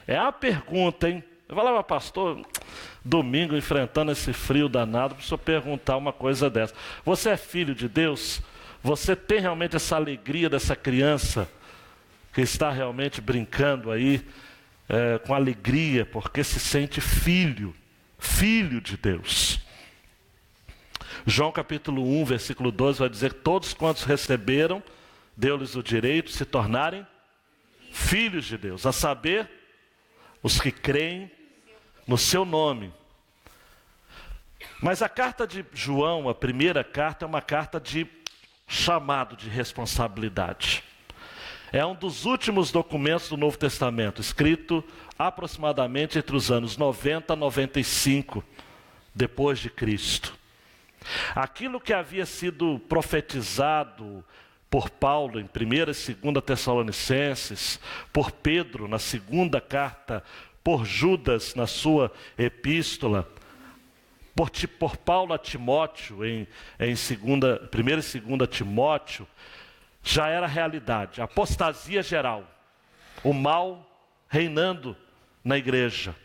É a pergunta, hein? Eu falava, pastor, domingo enfrentando esse frio danado, para o senhor perguntar uma coisa dessa. Você é filho de Deus? Você tem realmente essa alegria dessa criança que está realmente brincando aí com alegria, porque se sente filho de Deus. João capítulo 1, versículo 12 vai dizer: todos quantos receberam, deu-lhes o direito de se tornarem filhos de Deus, a saber, os que creem no seu nome. Mas a carta de João, a primeira carta, é uma carta de chamado, de responsabilidade. É um dos últimos documentos do Novo Testamento, escrito aproximadamente entre os anos 90 e 95 depois de Cristo. Aquilo que havia sido profetizado por Paulo em 1ª e 2ª Tessalonicenses, por Pedro na segunda carta, por Judas na sua epístola, por Paulo a Timóteo em 1ª e 2ª Timóteo, já era realidade, apostasia geral, o mal reinando na igreja,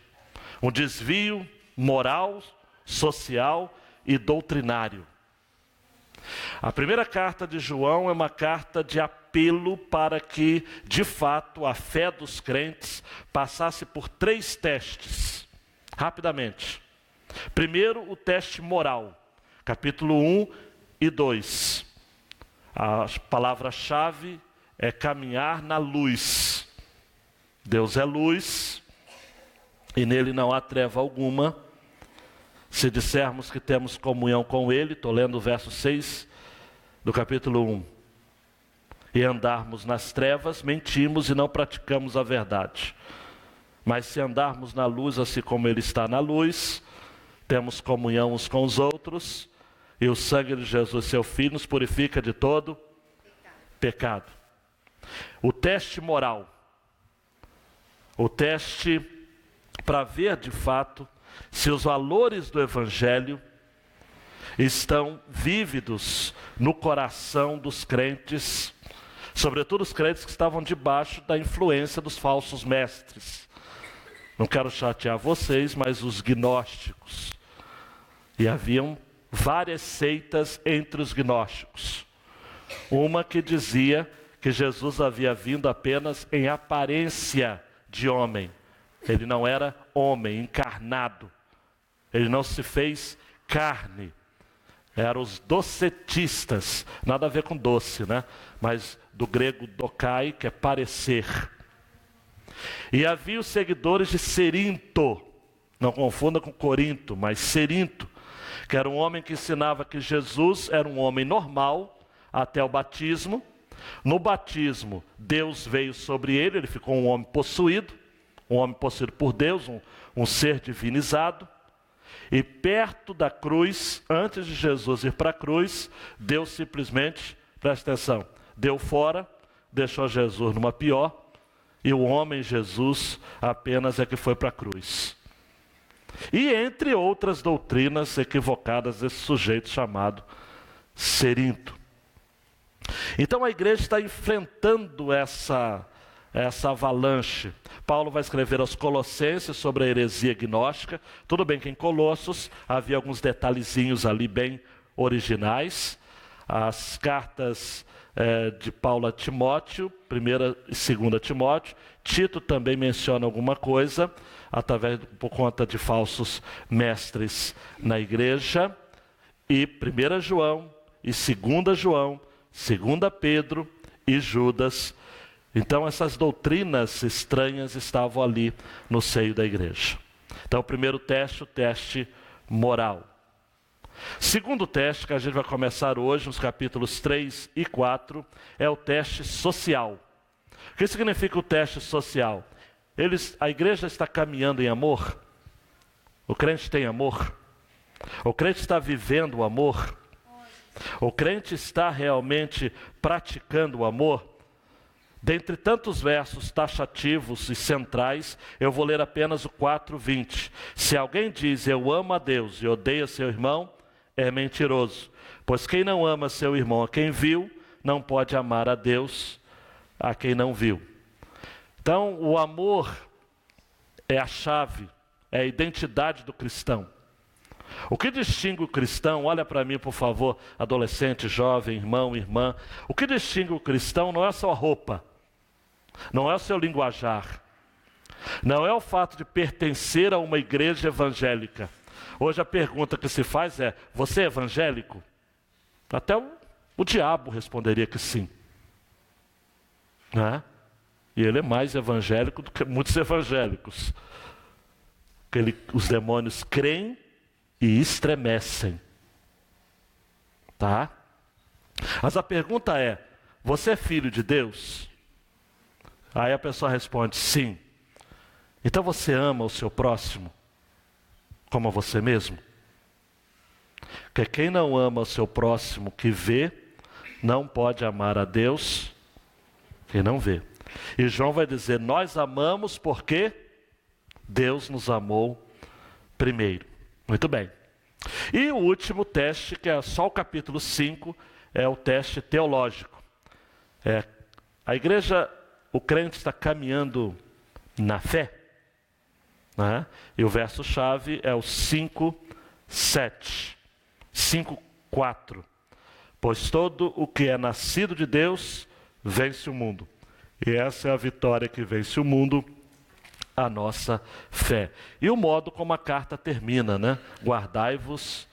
um desvio moral, social e doutrinário. A primeira carta de João é uma carta de apelo para que, de fato, a fé dos crentes passasse por 3 testes, rapidamente. Primeiro, o teste moral, capítulo 1 e 2. A palavra-chave é caminhar na luz. Deus é luz e nele não há treva alguma. Se dissermos que temos comunhão com Ele, estou lendo o verso 6 do capítulo 1. E andarmos nas trevas, mentimos e não praticamos a verdade. Mas se andarmos na luz, assim como Ele está na luz, temos comunhão uns com os outros, e o sangue de Jesus, seu Filho, nos purifica de todo pecado. O teste moral, o teste para ver de fato se os valores do Evangelho estão vívidos no coração dos crentes, sobretudo os crentes que estavam debaixo da influência dos falsos mestres. Não quero chatear vocês, mas os gnósticos. E haviam várias seitas entre os gnósticos. Uma que dizia que Jesus havia vindo apenas em aparência de homem. Ele não era homem, encarnado. Ele não se fez carne. Eram os docetistas, nada a ver com doce, né? Mas do grego dokai, que é parecer. E havia os seguidores de Cerinto, não confunda com Corinto, mas Cerinto, que era um homem que ensinava que Jesus era um homem normal até o batismo. No batismo, Deus veio sobre ele, ele ficou um homem possuído por Deus, um ser divinizado. E perto da cruz, antes de Jesus ir para a cruz, Deus simplesmente, presta atenção, deu fora, deixou Jesus numa pior, e o homem Jesus apenas é que foi para a cruz. E entre outras doutrinas equivocadas desse sujeito chamado Cerinto. Então a igreja está enfrentando essa avalanche. Paulo vai escrever aos Colossenses sobre a heresia gnóstica. Tudo bem que em Colossos havia alguns detalhezinhos ali bem originais. As cartas de Paulo a Timóteo, 1ª e 2ª Timóteo. Tito também menciona alguma coisa, por conta de falsos mestres na igreja. E 1 João, e 2 João, 2 Pedro e Judas. Então essas doutrinas estranhas estavam ali no seio da igreja. Então o primeiro teste, o teste moral. Segundo teste, que a gente vai começar hoje, nos capítulos 3 e 4, é o teste social. O que significa o teste social? A igreja está caminhando em amor? O crente tem amor? O crente está vivendo o amor? O crente está realmente praticando o amor? Dentre tantos versos taxativos e centrais, eu vou ler apenas o 4:20. Se alguém diz, eu amo a Deus e odeia seu irmão, é mentiroso. Pois quem não ama seu irmão a quem viu, não pode amar a Deus a quem não viu. Então, o amor é a chave, é a identidade do cristão. O que distingue o cristão, olha para mim por favor, adolescente, jovem, irmão, irmã. O que distingue o cristão não é a sua roupa, não é o seu linguajar, não é o fato de pertencer a uma igreja evangélica. Hoje a pergunta que se faz é: você é evangélico? Até o diabo responderia que sim. Né? E ele é mais evangélico do que muitos evangélicos. Os demônios creem e estremecem. Tá? Mas a pergunta é: você é filho de Deus? Aí a pessoa responde: sim. Então você ama o seu próximo como a você mesmo? Porque quem não ama o seu próximo que vê, não pode amar a Deus que não vê. E João vai dizer: nós amamos porque Deus nos amou primeiro. Muito bem. E o último teste, que é só o capítulo 5, é o teste teológico. A igreja, o crente está caminhando na fé, né? E o verso-chave é o 5:7. 5:4. Pois todo o que é nascido de Deus vence o mundo. E essa é a vitória que vence o mundo, a nossa fé. E o modo como a carta termina, né? Guardai-vos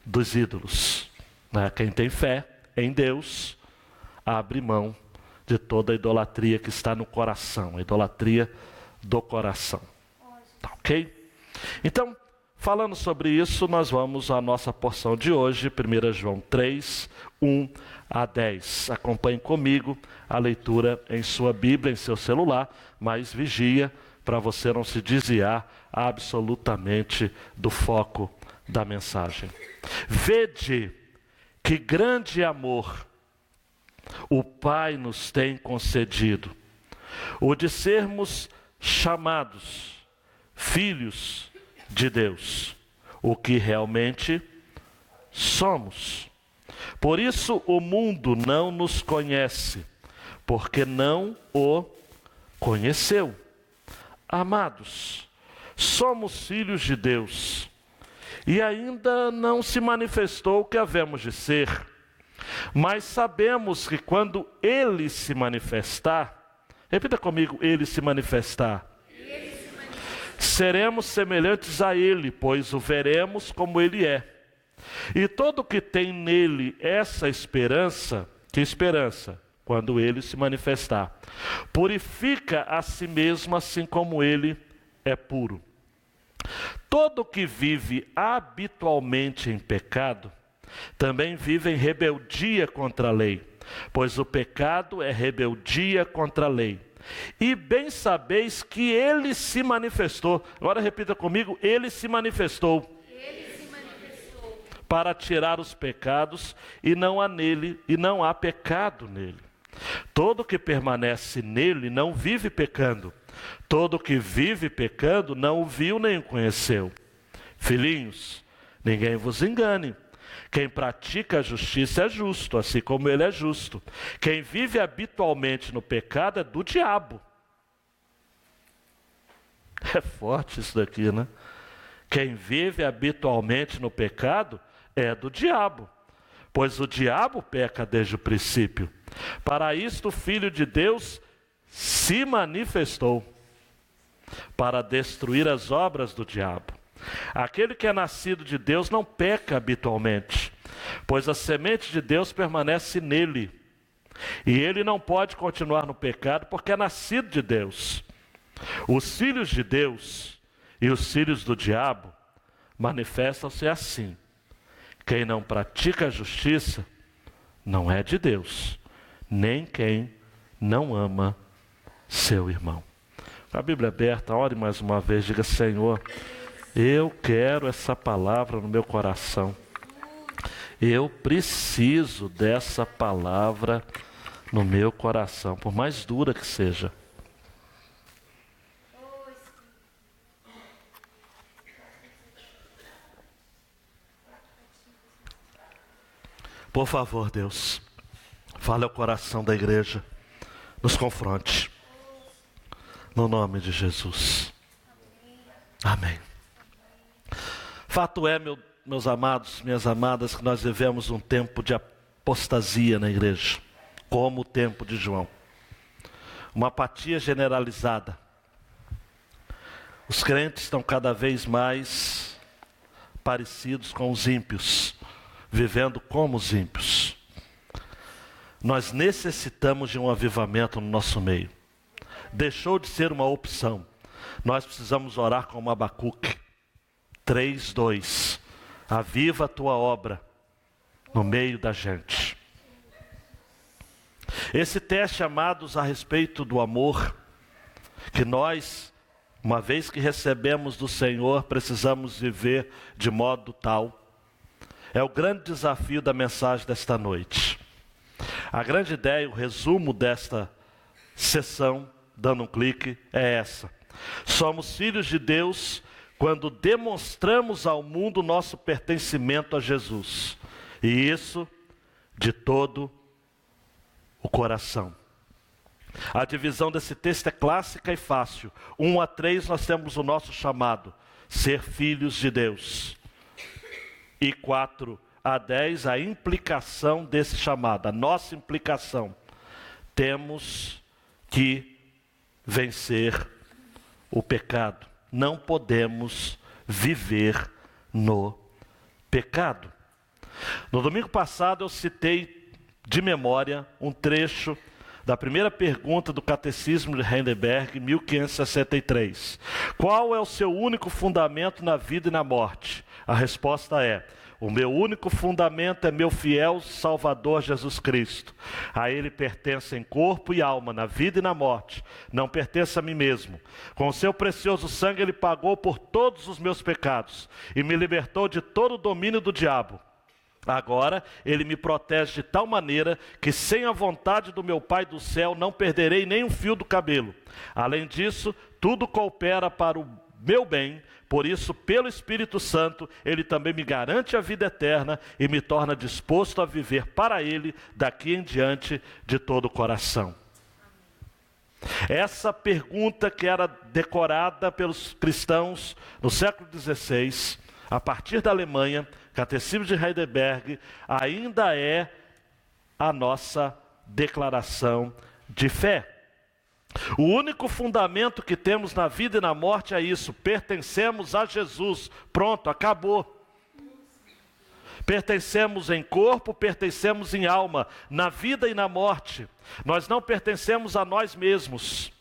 dos ídolos. Né? Quem tem fé em Deus, abre mão de toda a idolatria que está no coração, a idolatria do coração. Tá ok? Então, falando sobre isso, nós vamos à nossa porção de hoje, 1 João 3, 1 a 10. Acompanhe comigo a leitura em sua Bíblia, em seu celular, mas vigia para você não se desviar absolutamente do foco da mensagem. Vede que grande amor o Pai nos tem concedido, o de sermos chamados filhos de Deus, o que realmente somos. Por isso o mundo não nos conhece, porque não o conheceu. Amados, somos filhos de Deus, e ainda não se manifestou o que havemos de ser, mas sabemos que quando Ele se manifestar, repita comigo: Ele se manifestar, seremos semelhantes a Ele, pois o veremos como Ele é. E todo que tem nele essa esperança, que esperança? Quando Ele se manifestar, purifica a si mesmo assim como Ele é puro. Todo que vive habitualmente em pecado, também vive em rebeldia contra a lei, pois o pecado é rebeldia contra a lei. E bem sabeis que Ele se manifestou. Agora repita comigo: Ele se manifestou. Para tirar os pecados, e não há pecado nele. Todo que permanece nele não vive pecando. Todo que vive pecando não o viu nem o conheceu. Filhinhos, ninguém vos engane. Quem pratica a justiça é justo, assim como ele é justo. Quem vive habitualmente no pecado é do diabo. É forte isso daqui, né? Quem vive habitualmente no pecado é do diabo, pois o diabo peca desde o princípio. Para isto o Filho de Deus se manifestou, para destruir as obras do diabo. Aquele que é nascido de Deus não peca habitualmente, pois a semente de Deus permanece nele. E ele não pode continuar no pecado porque é nascido de Deus. Os filhos de Deus e os filhos do diabo manifestam-se assim: quem não pratica a justiça não é de Deus, nem quem não ama seu irmão. Com a Bíblia aberta, ore mais uma vez, diga: Senhor, eu quero essa palavra no meu coração. Eu preciso dessa palavra no meu coração, por mais dura que seja. Por favor, Deus, fale ao coração da igreja, nos confronte, no nome de Jesus. Amém. Fato é, meus amados, minhas amadas, que nós vivemos um tempo de apostasia na igreja, como o tempo de João. Uma apatia generalizada. Os crentes estão cada vez mais parecidos com os ímpios, vivendo como os ímpios. Nós necessitamos de um avivamento no nosso meio. Deixou de ser uma opção. Nós precisamos orar como Abacuque. 3:2. Aviva a tua obra no meio da gente. Esse teste, amados, a respeito do amor, que nós, uma vez que recebemos do Senhor, precisamos viver de modo tal, é o grande desafio da mensagem desta noite. A grande ideia, o resumo desta sessão, dando um clique, é essa. Somos filhos de Deus quando demonstramos ao mundo nosso pertencimento a Jesus. E isso de todo o coração. A divisão desse texto é clássica e fácil. 1 a 3 nós temos o nosso chamado, ser filhos de Deus. E 4 a 10 a implicação desse chamado, a nossa implicação. Temos que vencer o pecado. Não podemos viver no pecado. No domingo passado eu citei de memória um trecho da primeira pergunta do Catecismo de Heidelberg, 1563. Qual é o seu único fundamento na vida e na morte? A resposta é: o meu único fundamento é meu fiel Salvador Jesus Cristo. A Ele pertence em corpo e alma, na vida e na morte. Não pertence a mim mesmo. Com o seu precioso sangue Ele pagou por todos os meus pecados e me libertou de todo o domínio do diabo. Agora Ele me protege de tal maneira que sem a vontade do meu Pai do céu não perderei nem um fio do cabelo. Além disso, tudo coopera para o meu bem. Por isso, pelo Espírito Santo, Ele também me garante a vida eterna e me torna disposto a viver para Ele daqui em diante de todo o coração. Essa pergunta que era decorada pelos cristãos no século XVI, a partir da Alemanha, Catecismo de Heidelberg, ainda é a nossa declaração de fé. O único fundamento que temos na vida e na morte é isso: pertencemos a Jesus. Pronto, acabou. Pertencemos em corpo, pertencemos em alma, na vida e na morte. Nós não pertencemos a nós mesmos.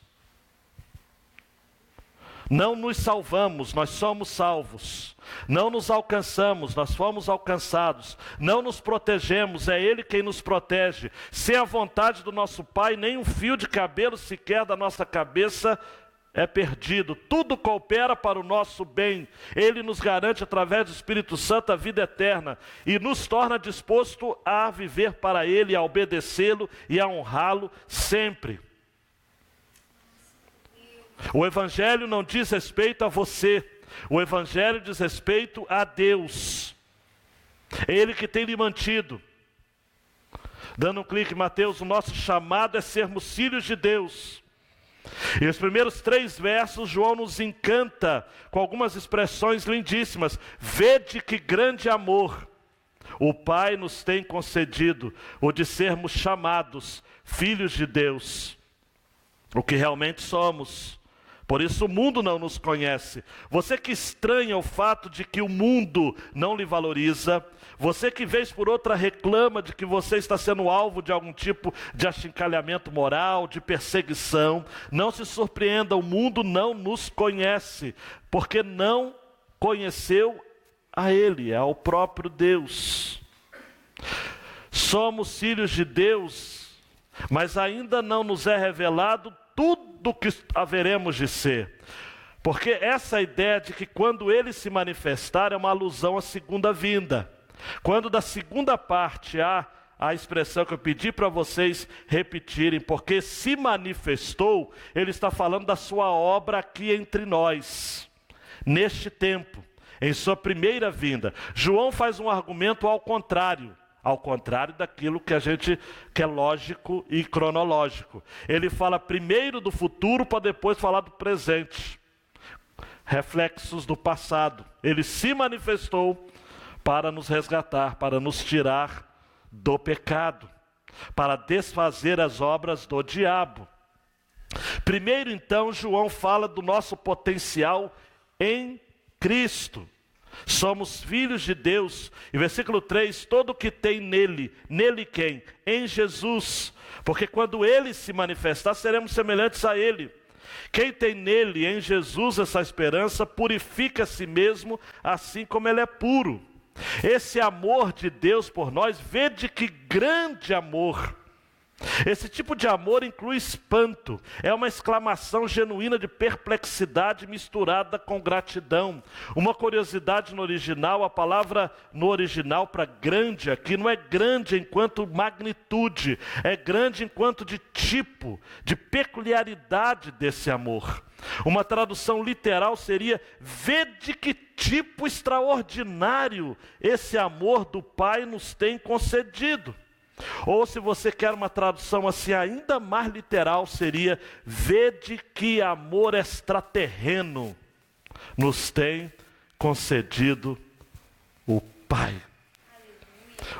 Não nos salvamos, nós somos salvos. Não nos alcançamos, nós fomos alcançados. Não nos protegemos, é Ele quem nos protege. Sem a vontade do nosso Pai, nem um fio de cabelo sequer da nossa cabeça é perdido. Tudo coopera para o nosso bem. Ele nos garante através do Espírito Santo a vida eterna e nos torna disposto a viver para Ele, a obedecê-lo e a honrá-lo sempre. O Evangelho não diz respeito a você. O Evangelho diz respeito a Deus. É Ele que tem lhe mantido. Dando um clique em Mateus, o nosso chamado é sermos filhos de Deus. E os primeiros 3 versos, João nos encanta com algumas expressões lindíssimas. Vede que grande amor o Pai nos tem concedido, o de sermos chamados filhos de Deus, o que realmente somos. Por isso o mundo não nos conhece. Você que estranha o fato de que o mundo não lhe valoriza, você que vez por outra reclama de que você está sendo alvo de algum tipo de achincalhamento moral, de perseguição, não se surpreenda, o mundo não nos conhece, porque não conheceu a Ele, ao próprio Deus. Somos filhos de Deus, mas ainda não nos é revelado tudo que haveremos de ser. Porque essa ideia de que quando Ele se manifestar é uma alusão à segunda vinda. Quando da segunda parte há a expressão que eu pedi para vocês repetirem, porque se manifestou, Ele está falando da sua obra aqui entre nós, neste tempo, em sua primeira vinda. João faz um argumento ao contrário daquilo que é lógico e cronológico. Ele fala primeiro do futuro para depois falar do presente. reflexos do passado. Ele se manifestou para nos resgatar, para nos tirar do pecado, para desfazer as obras do diabo. Primeiro, então, João fala do nosso potencial em Cristo. Somos filhos de Deus. E versículo 3, todo o que tem nele, nele quem? Em Jesus. Porque quando ele se manifestar, seremos semelhantes a ele. Quem tem nele, em Jesus, essa esperança, purifica a si mesmo, assim como ele é puro. Esse amor de Deus por nós, vede que grande amor. Esse tipo de amor inclui espanto, é uma exclamação genuína de perplexidade misturada com gratidão. Uma curiosidade no original, a palavra no original para grande aqui não é grande enquanto magnitude, é grande enquanto de tipo, de peculiaridade desse amor. Uma tradução literal seria: vede que tipo extraordinário esse amor do Pai nos tem concedido. Ou se você quer uma tradução assim ainda mais literal, seria: vede que amor extraterreno nos tem concedido o Pai.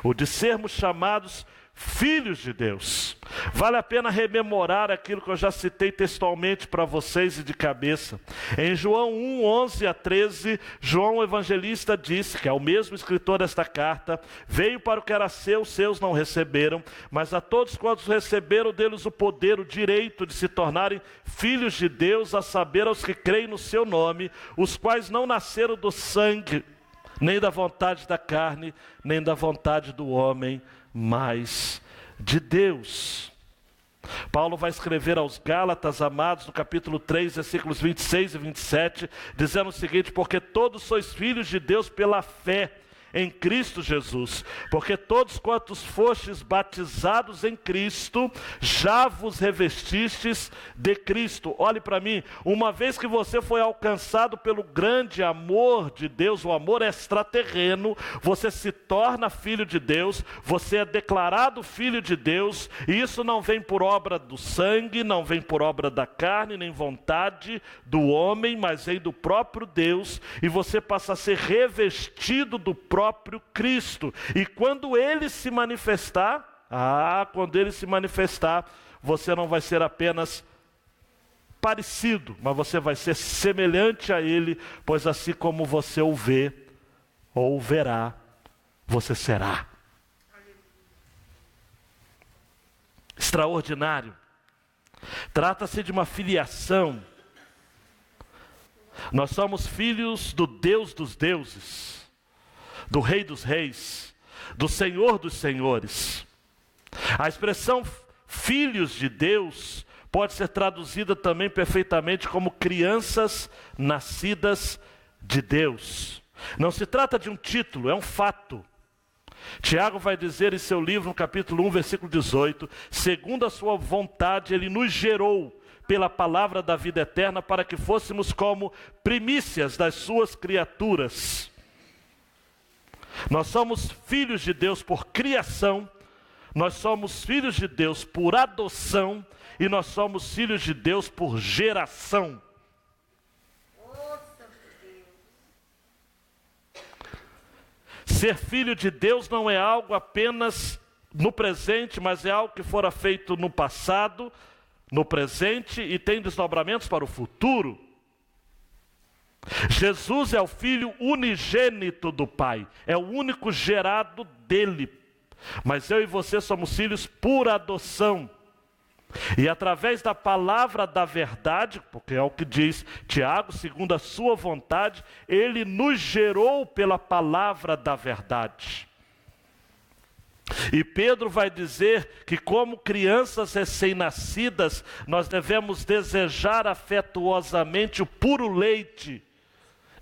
O de sermos chamados filhos de Deus. Vale a pena rememorar aquilo que eu já citei textualmente para vocês e de cabeça. Em João 1, 11 a 13, João o evangelista disse, que é o mesmo escritor desta carta: veio para o que era seu, os seus não receberam, mas a todos quantos receberam deles o poder, o direito de se tornarem filhos de Deus, a saber, aos que creem no seu nome, os quais não nasceram do sangue, nem da vontade da carne, nem da vontade do homem, mas de Deus. Paulo vai escrever aos Gálatas, amados, no capítulo 3, versículos 26 e 27, dizendo o seguinte: porque todos sois filhos de Deus pela fé em Cristo Jesus, porque todos quantos fostes batizados em Cristo, já vos revestistes de Cristo. Olhe para mim, uma vez que você foi alcançado pelo grande amor de Deus, o amor extraterreno, você se torna filho de Deus, você é declarado filho de Deus, e isso não vem por obra do sangue, não vem por obra da carne, nem vontade do homem, mas vem do próprio Deus, e você passa a ser revestido do próprio Cristo. E quando ele se manifestar, você não vai ser apenas parecido, mas você vai ser semelhante a ele, pois assim como você o vê ou o verá, você será. Extraordinário. Trata-se de uma filiação. Nós somos filhos do Deus dos deuses, do Rei dos reis, do Senhor dos senhores. A expressão filhos de Deus pode ser traduzida também perfeitamente como crianças nascidas de Deus. Não se trata de um título, é um fato. Tiago vai dizer em seu livro, no capítulo 1, versículo 18: segundo a sua vontade, ele nos gerou pela palavra da vida eterna, para que fôssemos como primícias das suas criaturas. Nós somos filhos de Deus por criação, nós somos filhos de Deus por adoção, e nós somos filhos de Deus por geração. Ser filho de Deus não é algo apenas no presente, mas é algo que fora feito no passado, no presente, e tem desdobramentos para o futuro. Jesus é o Filho unigênito do Pai, é o único gerado dele. Mas eu e você somos filhos por adoção. E através da palavra da verdade, porque é o que diz Tiago, segundo a sua vontade, ele nos gerou pela palavra da verdade. E Pedro vai dizer que, como crianças recém-nascidas, nós devemos desejar afetuosamente o puro leite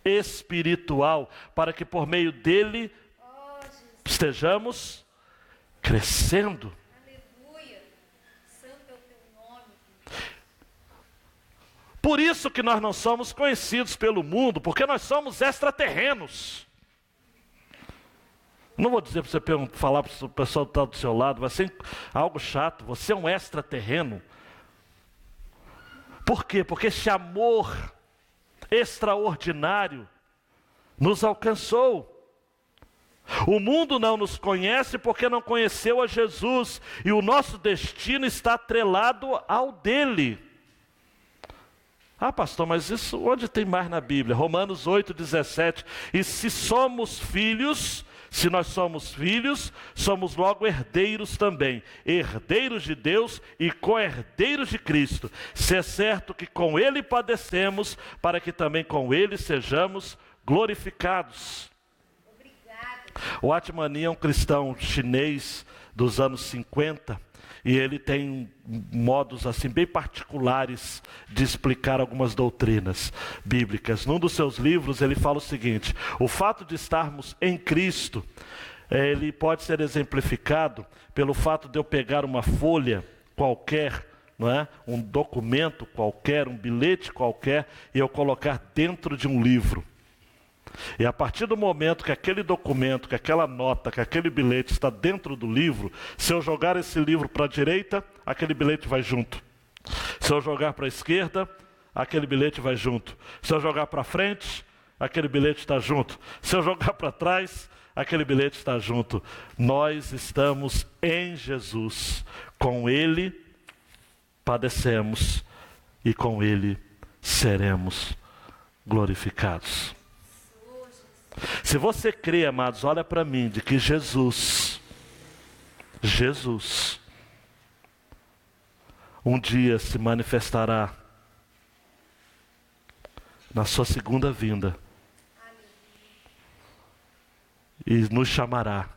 espiritual, para que por meio dele estejamos crescendo. Aleluia. Santo é o teu nome. Por isso que nós não somos conhecidos pelo mundo, porque nós somos extraterrenos. Não vou dizer para você falar para o pessoal que está do seu lado, vai ser algo chato, você é um extraterreno. Por quê? Porque esse amor extraordinário nos alcançou. O mundo não nos conhece porque não conheceu a Jesus, e o nosso destino está atrelado ao dele. Ah, pastor, mas isso onde tem mais na Bíblia? Romanos 8,17. E se somos filhos, se nós somos filhos, somos logo herdeiros também, herdeiros de Deus e co-herdeiros de Cristo, se é certo que com ele padecemos, para que também com ele sejamos glorificados. O Atmani é um cristão chinês dos anos 50, e ele tem modos assim bem particulares de explicar algumas doutrinas bíblicas. Num dos seus livros ele fala o seguinte: o fato de estarmos em Cristo, ele pode ser exemplificado pelo fato de eu pegar uma folha qualquer, não é? Um documento qualquer, um bilhete qualquer, e eu colocar dentro de um livro. E a partir do momento que aquele documento, que aquela nota, que aquele bilhete está dentro do livro, se eu jogar esse livro para a direita, aquele bilhete vai junto. Se eu jogar para a esquerda, aquele bilhete vai junto. Se eu jogar para frente, aquele bilhete está junto. Se eu jogar para trás, aquele bilhete está junto. Nós estamos em Jesus. Com Ele padecemos e com Ele seremos glorificados. Se você crê, amados, olha para mim, de que Jesus, um dia se manifestará na sua segunda vinda e nos chamará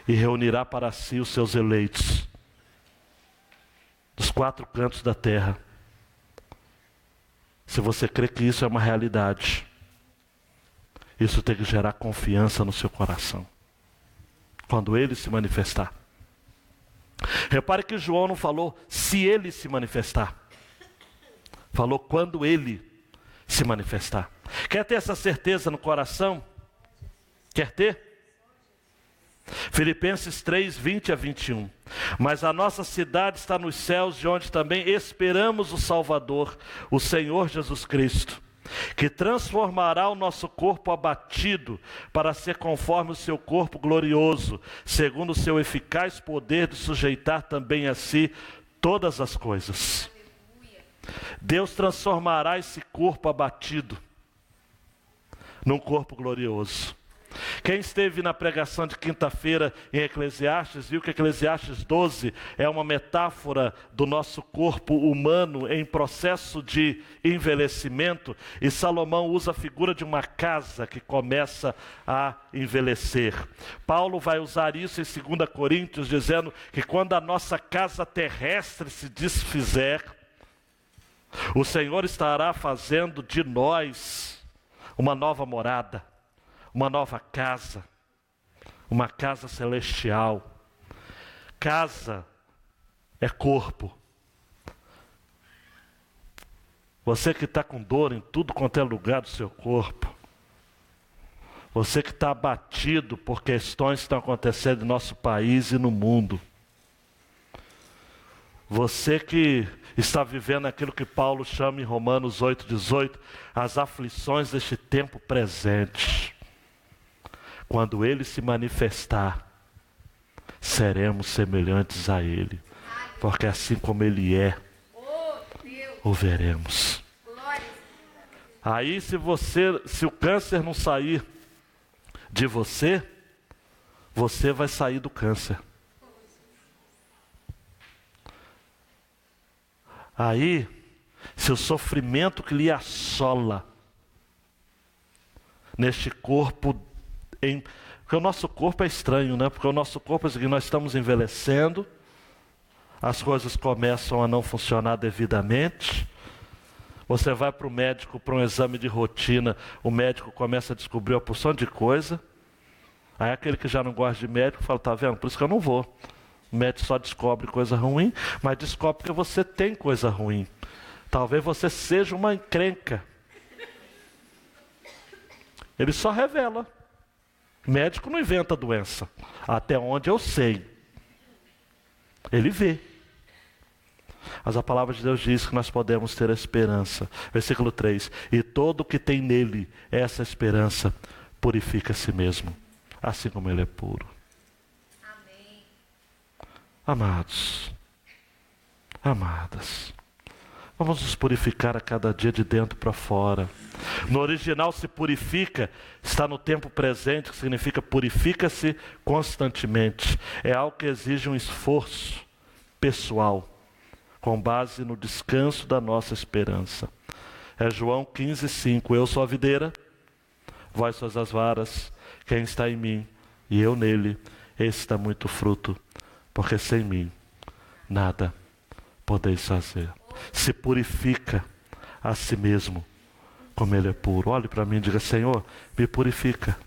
e reunirá para si os seus eleitos dos quatro cantos da terra. Se você crê que isso é uma realidade, isso tem que gerar confiança no seu coração quando ele se manifestar. Repare que João não falou se ele se manifestar, falou quando ele se manifestar. Quer ter essa certeza no coração? Quer ter? Filipenses 3, 20 a 21. Mas a nossa cidade está nos céus, de onde também esperamos o Salvador, o Senhor Jesus Cristo, que transformará o nosso corpo abatido para ser conforme o seu corpo glorioso, segundo o seu eficaz poder de sujeitar também a si todas as coisas. Deus transformará esse corpo abatido num corpo glorioso. Quem esteve na pregação de quinta-feira em Eclesiastes, viu que Eclesiastes 12 é uma metáfora do nosso corpo humano em processo de envelhecimento, e Salomão usa a figura de uma casa que começa a envelhecer. Paulo vai usar isso em 2 Coríntios, dizendo que quando a nossa casa terrestre se desfizer, o Senhor estará fazendo de nós uma nova morada, uma nova casa, uma casa celestial. Casa é corpo. Você que está com dor em tudo quanto é lugar do seu corpo, você que está abatido por questões que estão acontecendo no nosso país e no mundo, você que está vivendo aquilo que Paulo chama em Romanos 8,18, as aflições deste tempo presente, quando ele se manifestar, seremos semelhantes a ele, porque assim como ele é, o veremos. Aí se o câncer não sair de você, você vai sair do câncer. Aí, se o sofrimento que lhe assola neste corpo, porque o nosso corpo é estranho, né? Porque o nosso corpo é o seguinte: nós estamos envelhecendo, as coisas começam a não funcionar devidamente. Você vai para o médico para um exame de rotina, o médico começa a descobrir uma porção de coisa. Aí aquele que já não gosta de médico fala: tá vendo? Por isso que eu não vou. O médico só descobre coisa ruim, mas descobre que você tem coisa ruim. Talvez você seja uma encrenca. Ele só revela. Médico não inventa doença, até onde eu sei. Ele vê. Mas a palavra de Deus diz que nós podemos ter a esperança. Versículo 3. E todo que tem nele essa esperança purifica a si mesmo, assim como ele é puro. Amém. Amados, amadas, vamos nos purificar a cada dia de dentro para fora. No original, se purifica, está no tempo presente, que significa purifica-se constantemente. É algo que exige um esforço pessoal, com base no descanso da nossa esperança. É João 15:5. Eu sou a videira, vós sois as varas, quem está em mim e eu nele, esse dá muito fruto, porque sem mim nada podeis fazer. Se purifica a si mesmo, como ele é puro. Olhe para mim e diga: Senhor, me purifica.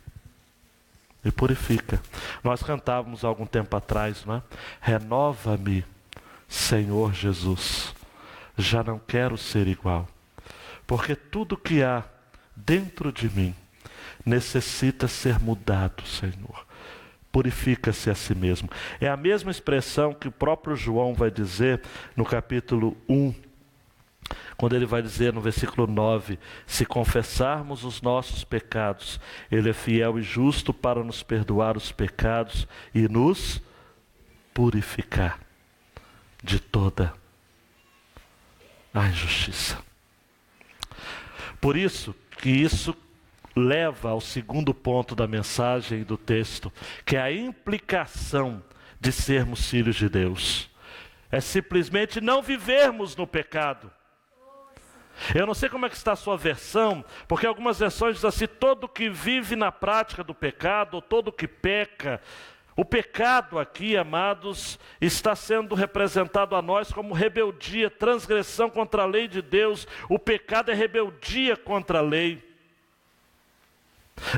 Me purifica. Nós cantávamos há algum tempo atrás, não é? Renova-me, Senhor Jesus. Já não quero ser igual, porque tudo que há dentro de mim necessita ser mudado, Senhor. Purifica-se a si mesmo. É a mesma expressão que o próprio João vai dizer no capítulo 1, quando ele vai dizer no versículo 9: se confessarmos os nossos pecados, ele é fiel e justo para nos perdoar os pecados e nos purificar de toda a injustiça. Por isso que isso leva ao segundo ponto da mensagem e do texto, que é a implicação de sermos filhos de Deus. É simplesmente não vivermos no pecado. Eu não sei como é que está a sua versão, porque algumas versões dizem assim: todo que vive na prática do pecado, ou todo que peca. O pecado aqui, amados, está sendo representado a nós como rebeldia, transgressão contra a lei de Deus. O pecado é rebeldia contra a lei.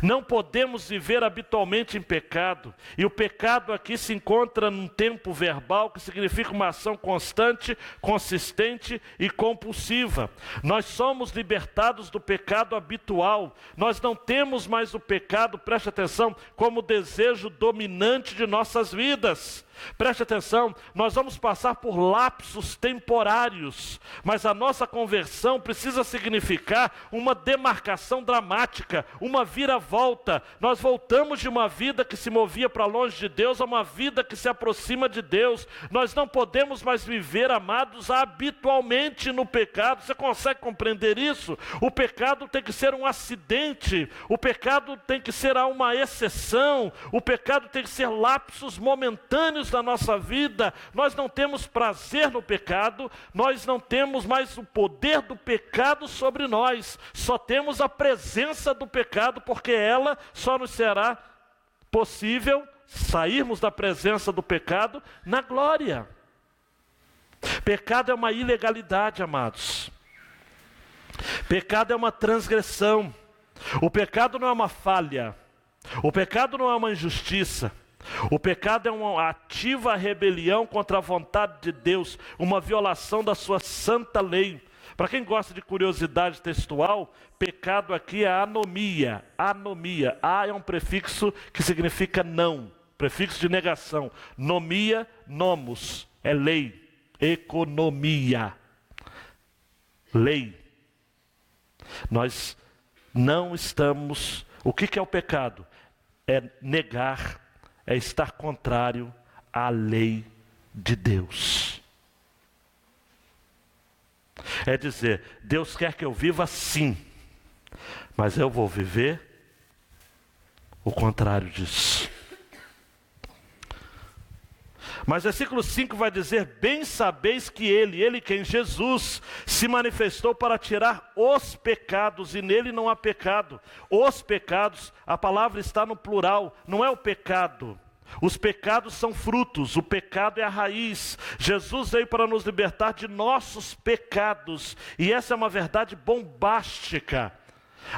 Não podemos viver habitualmente em pecado. E o pecado aqui se encontra num tempo verbal, que significa uma ação constante, consistente e compulsiva. Nós somos libertados do pecado habitual. Nós não temos mais o pecado, preste atenção, como desejo dominante de nossas vidas. Preste atenção, nós vamos passar por lapsos temporários, mas a nossa conversão precisa significar uma demarcação dramática, uma viravolta. Nós voltamos de uma vida que se movia para longe de Deus a uma vida que se aproxima de Deus. Nós não podemos mais viver, amados, habitualmente no pecado. Você consegue compreender isso? O pecado tem que ser um acidente, o pecado tem que ser uma exceção, o pecado tem que ser lapsos momentâneos da nossa vida. Nós não temos prazer no pecado, nós não temos mais o poder do pecado sobre nós, só temos a presença do pecado, porque ela só nos será possível sairmos da presença do pecado na glória. Pecado é uma ilegalidade, amados. Pecado é uma transgressão. O pecado não é uma falha. O pecado não é uma injustiça. O pecado é uma ativa rebelião contra a vontade de Deus, uma violação da sua santa lei. Para quem gosta de curiosidade textual, pecado aqui é anomia. Anomia. A é um prefixo que significa não, prefixo de negação. Nomia, nomos, é lei. Economia, lei. Nós não estamos... O que é o pecado? É negar, é estar contrário à lei de Deus. É dizer, Deus quer que eu viva assim, mas eu vou viver o contrário disso. Mas versículo 5 vai dizer: bem sabeis que ele quem? Jesus, se manifestou para tirar os pecados, e nele não há pecado. Os pecados, a palavra está no plural, não é o pecado. Os pecados são frutos, o pecado é a raiz. Jesus veio para nos libertar de nossos pecados, e essa é uma verdade bombástica.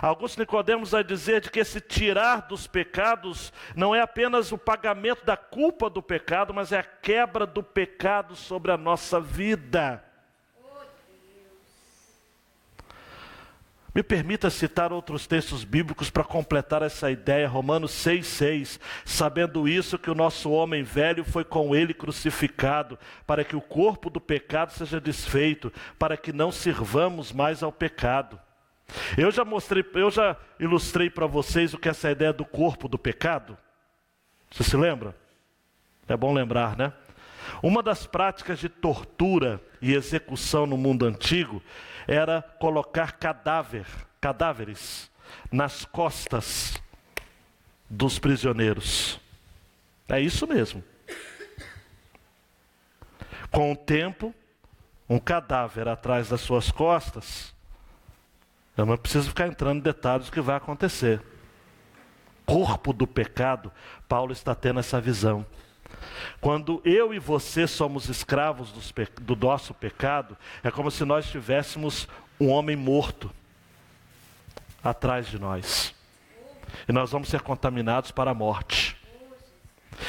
Augusto Nicodemos vai dizer de que esse tirar dos pecados não é apenas o pagamento da culpa do pecado, mas é a quebra do pecado sobre a nossa vida. Me permita citar outros textos bíblicos para completar essa ideia. Romanos 6,6. Sabendo isso, que o nosso homem velho foi com ele crucificado, para que o corpo do pecado seja desfeito, para que não sirvamos mais ao pecado. Eu já ilustrei para vocês o que é essa ideia do corpo do pecado. Você se lembra? É bom lembrar, né? Uma das práticas de tortura e execução no mundo antigo era colocar cadáveres nas costas dos prisioneiros. É isso mesmo. Com o tempo, um cadáver atrás das suas costas, eu não preciso ficar entrando em detalhes do que vai acontecer. Corpo do pecado, Paulo está tendo essa visão. Quando eu e você somos escravos do nosso pecado, é como se nós tivéssemos um homem morto atrás de nós. E nós vamos ser contaminados para a morte.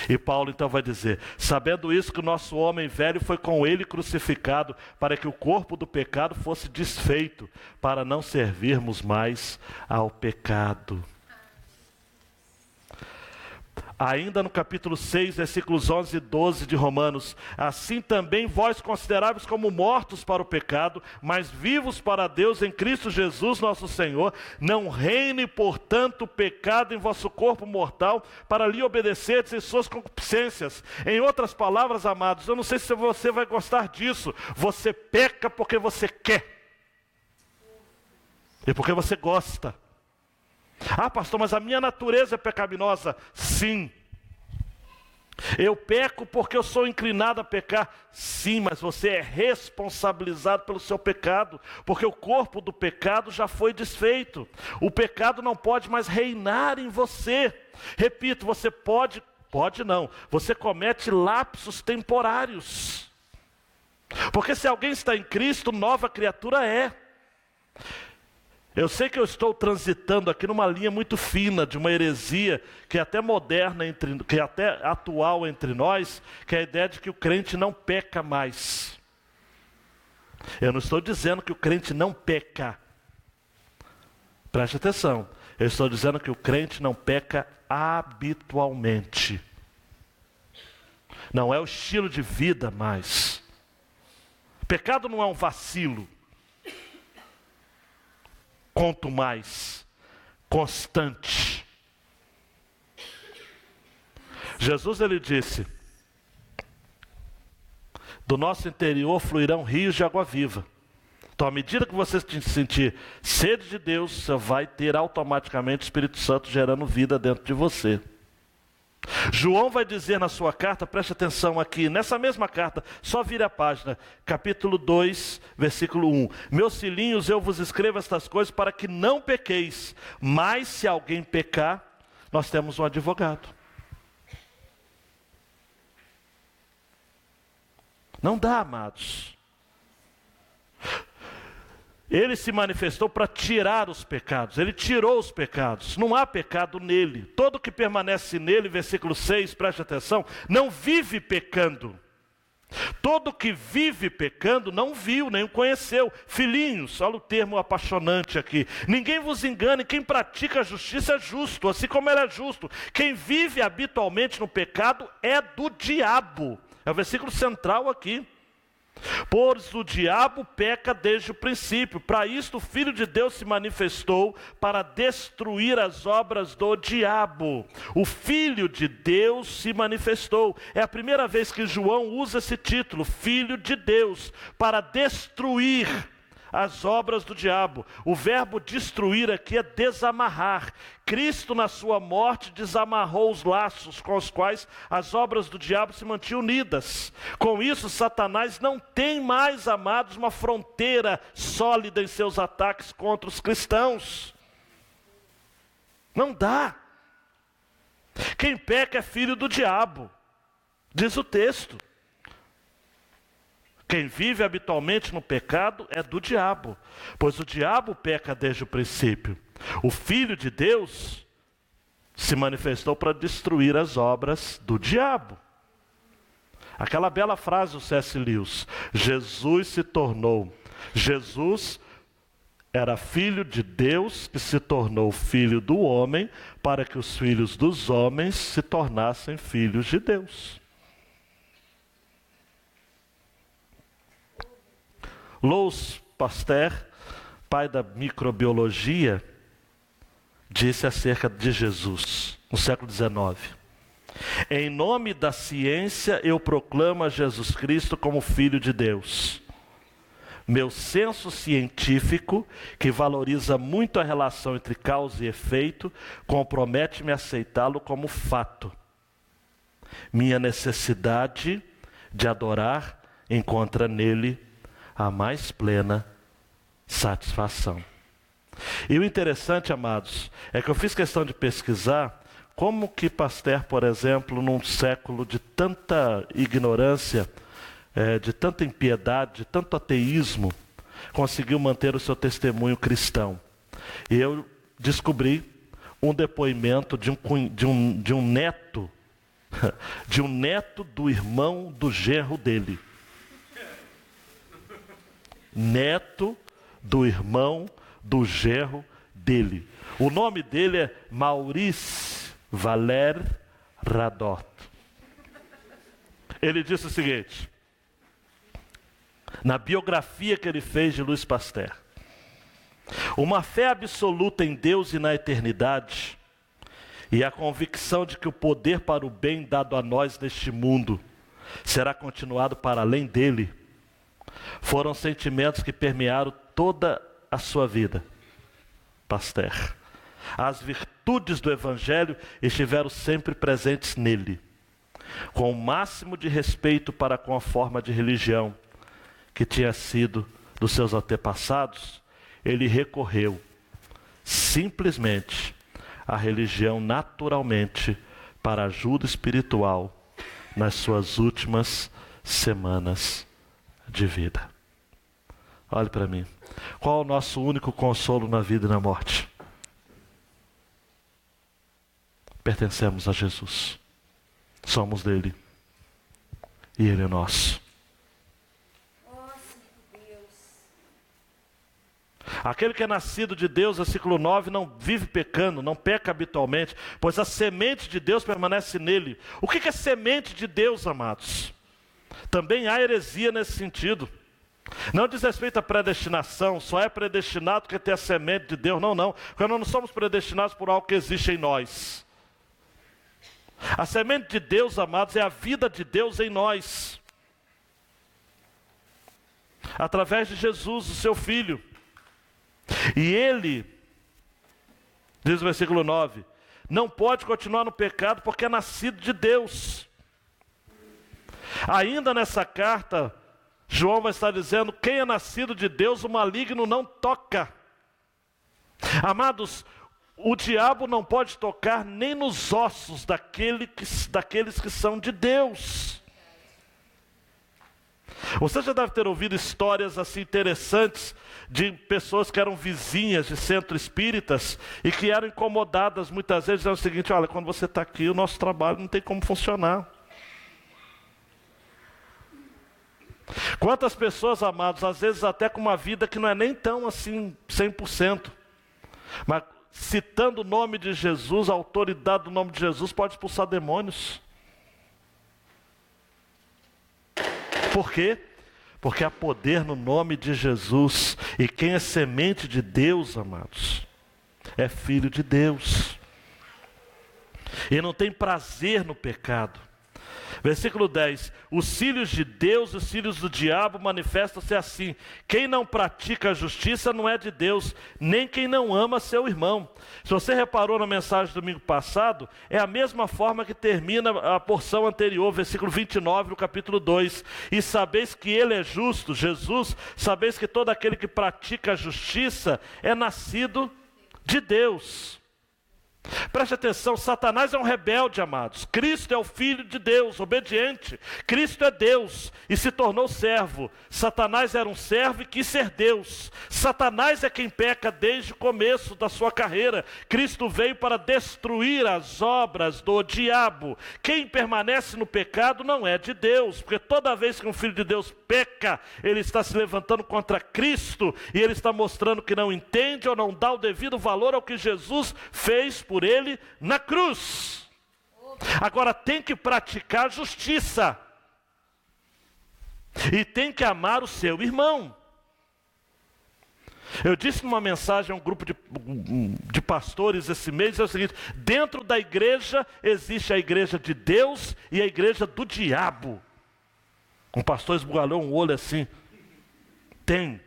E Paulo então vai dizer: sabendo isso, que o nosso homem velho foi com ele crucificado, para que o corpo do pecado fosse desfeito, para não servirmos mais ao pecado. Ainda no capítulo 6, versículos 11 e 12 de Romanos: assim também vós consideráveis como mortos para o pecado, mas vivos para Deus em Cristo Jesus nosso Senhor. Não reine, portanto, o pecado em vosso corpo mortal, para lhe obedecerdes em suas concupiscências. Em outras palavras, amados, eu não sei se você vai gostar disso. Você peca porque você quer. E porque você gosta. Ah, pastor, mas a minha natureza é pecaminosa. Sim. Eu peco porque eu sou inclinado a pecar. Sim, mas você é responsabilizado pelo seu pecado, porque o corpo do pecado já foi desfeito. O pecado não pode mais reinar em você. Repito, você pode não. Você comete lapsos temporários. Porque se alguém está em Cristo, nova criatura é. Eu sei que eu estou transitando aqui numa linha muito fina de uma heresia que é até moderna, que é até atual entre nós, que é a ideia de que o crente não peca mais. Eu não estou dizendo que o crente não peca. Preste atenção. Eu estou dizendo que o crente não peca habitualmente. Não é o estilo de vida mais. Pecado não é um vacilo. Quanto mais constante. Jesus ele disse: do nosso interior fluirão rios de água viva. Então, à medida que você sentir sede de Deus, você vai ter automaticamente o Espírito Santo gerando vida dentro de você. João vai dizer na sua carta, preste atenção aqui, nessa mesma carta, só vire a página, capítulo 2, versículo 1. Meus filhinhos, eu vos escrevo estas coisas para que não pequeis, mas se alguém pecar, nós temos um advogado. Não dá, amados. Ele se manifestou para tirar os pecados. Ele tirou os pecados. Não há pecado nele. Todo que permanece nele, versículo 6, preste atenção, não vive pecando. Todo que vive pecando não viu, nem o conheceu. Filhinhos, olha o termo apaixonante aqui. Ninguém vos engane, quem pratica a justiça é justo, assim como ele é justo. Quem vive habitualmente no pecado é do diabo. É o versículo central aqui. Pois o diabo peca desde o princípio. Para isto o Filho de Deus se manifestou, para destruir as obras do diabo. O Filho de Deus se manifestou. É a primeira vez que João usa esse título, Filho de Deus, para destruir as obras do diabo. O verbo destruir aqui é desamarrar. Cristo na sua morte desamarrou os laços com os quais as obras do diabo se mantinham unidas. Com isso, Satanás não tem mais, amados, uma fronteira sólida em seus ataques contra os cristãos. Não dá. Quem peca é filho do diabo, diz o texto. Quem vive habitualmente no pecado é do diabo, pois o diabo peca desde o princípio. O Filho de Deus se manifestou para destruir as obras do diabo. Aquela bela frase do C.S. Lewis: Jesus Era filho de Deus que se tornou filho do homem, para que os filhos dos homens se tornassem filhos de Deus. Louis Pasteur, pai da microbiologia, disse acerca de Jesus, no século XIX: em nome da ciência eu proclamo a Jesus Cristo como Filho de Deus. Meu senso científico, que valoriza muito a relação entre causa e efeito, compromete-me a aceitá-lo como fato. Minha necessidade de adorar encontra nele a mais plena satisfação. E o interessante, amados, é que eu fiz questão de pesquisar como que Pasteur, por exemplo, num século de tanta ignorância, de tanta impiedade, de tanto ateísmo, conseguiu manter o seu testemunho cristão. E eu descobri um depoimento de um neto, de um neto do irmão do genro dele. Neto do irmão do genro dele. O nome dele é Maurice Valère Radot. Ele disse o seguinte, na biografia que ele fez de Louis Pasteur: uma fé absoluta em Deus e na eternidade, e a convicção de que o poder para o bem dado a nós neste mundo será continuado para além dele, foram sentimentos que permearam toda a sua vida. Pasteur. As virtudes do Evangelho estiveram sempre presentes nele, com o máximo de respeito para com a forma de religião que tinha sido dos seus antepassados. Ele recorreu simplesmente à religião naturalmente para ajuda espiritual nas suas últimas semanas de vida. Olhe para mim. Qual é o nosso único consolo na vida e na morte? Pertencemos a Jesus. Somos dele. E ele é nosso. Aquele que é nascido de Deus, versículo 9, não vive pecando, não peca habitualmente, pois a semente de Deus permanece nele. O que é semente de Deus, amados? Também há heresia nesse sentido. Não diz respeito à predestinação, só é predestinado que tem a semente de Deus. Não, não. Porque nós não somos predestinados por algo que existe em nós. A semente de Deus, amados, é a vida de Deus em nós. Através de Jesus, o seu Filho. E ele, diz o versículo 9, não pode continuar no pecado porque é nascido de Deus. Ainda nessa carta, João vai estar dizendo: quem é nascido de Deus, o maligno não toca. Amados, o diabo não pode tocar nem nos ossos daqueles que são de Deus. Você já deve ter ouvido histórias assim interessantes de pessoas que eram vizinhas de centros espíritas e que eram incomodadas muitas vezes, dizendo o seguinte: olha, quando você está aqui, o nosso trabalho não tem como funcionar. Quantas pessoas, amados, às vezes até com uma vida que não é nem tão assim 100%, mas citando o nome de Jesus, a autoridade do nome de Jesus pode expulsar demônios. Por quê? Porque há poder no nome de Jesus. E quem é semente de Deus, amados, é filho de Deus. E não tem prazer no pecado. Versículo 10. Os filhos de Deus e os filhos do diabo manifestam-se assim: quem não pratica a justiça não é de Deus, nem quem não ama seu irmão. Se você reparou na mensagem do domingo passado, é a mesma forma que termina a porção anterior, versículo 29 do capítulo 2. E sabeis que ele é justo, Jesus, sabeis que todo aquele que pratica a justiça é nascido de Deus. Preste atenção, Satanás é um rebelde, amados. Cristo é o Filho de Deus, obediente. Cristo é Deus e se tornou servo. Satanás era um servo e quis ser Deus. Satanás é quem peca desde o começo da sua carreira. Cristo veio para destruir as obras do diabo. Quem permanece no pecado não é de Deus, porque toda vez que um filho de Deus peca, ele está se levantando contra Cristo e ele está mostrando que não entende ou não dá o devido valor ao que Jesus fez por ele na cruz. Agora tem que praticar justiça e tem que amar o seu irmão. Eu disse numa mensagem a um grupo de pastores esse mês, é o seguinte: dentro da igreja existe a igreja de Deus e a igreja do diabo. Um pastor esbugalhou um olho assim. Tem.